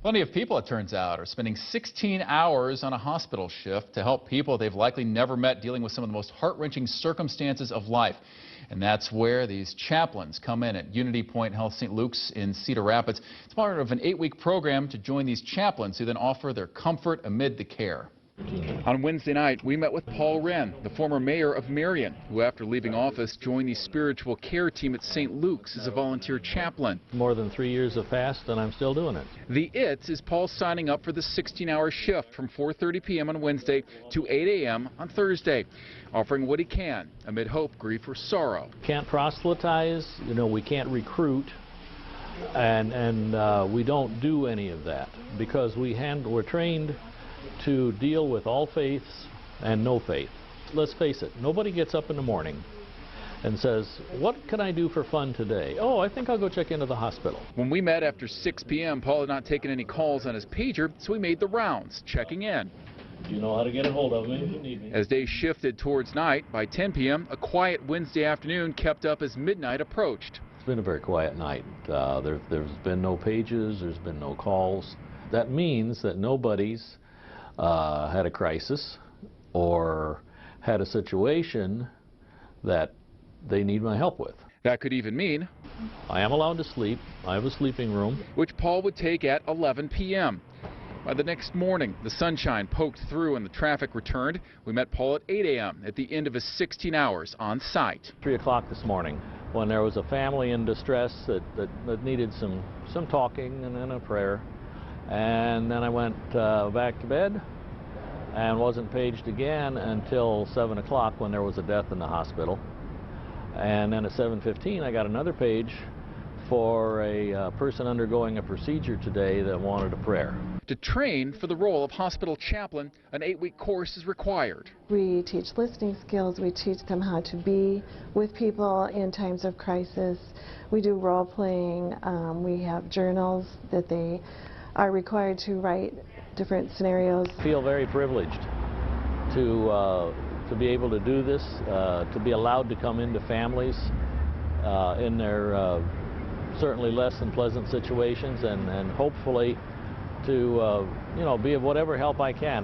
Plenty of people, it turns out, are spending 16 hours on a hospital shift to help people they've likely never met dealing with some of the most heart-wrenching circumstances of life. And that's where these chaplains come in at UnityPoint Health St. Luke's in Cedar Rapids. It's part of an 8-week program to join these chaplains who then offer their comfort amid the care. On Wednesday night, we met with Paul Rehn, the former mayor of Marion, who after leaving office joined the spiritual care team at St. Luke's as a volunteer chaplain. More than 3 years have passed and I'm still doing it. The is Paul signing up for the 16-hour shift from 4:30 p.m. on Wednesday to 8 a.m. on Thursday, offering what he can amid hope, grief, or sorrow. Can't proselytize, we can't recruit, and we don't do any of that because we're trained to deal with all faiths and no faith. Let's face it, nobody gets up in the morning and says, what can I do for fun today? Oh, I think I'll go check into the hospital. When we met after 6 p.m., Paul had not taken any calls on his pager, so he made the rounds, checking in. You know how to get a hold of me if you need me. As days shifted towards night, by 10 p.m., a quiet Wednesday afternoon kept up as midnight approached. It's been a very quiet night. There's been no pages, there's been no calls. That means that nobody's had a crisis or had a situation that they need my help with. That could even mean I am allowed to sleep. I have a sleeping room, which Paul would take at 11 p.m. By the next morning, the sunshine poked through and the traffic returned. We met Paul at 8 a.m. at the end of his 16 hours on site. 3 o'clock this morning, when there was a family in distress that needed some talking and then a prayer. And then I went back to bed and wasn't paged again until 7 o'clock when there was a death in the hospital. And then at 7:15 I got another page for a person undergoing a procedure today that wanted a prayer. To train for the role of hospital chaplain, an 8-week course is required. We teach listening skills, we teach them how to be with people in times of crisis. We do role playing, we have journals that they are required to write different scenarios. I feel very privileged to be able to do this, to be allowed to come into families in their certainly less than pleasant situations, and hopefully to be of whatever help I can.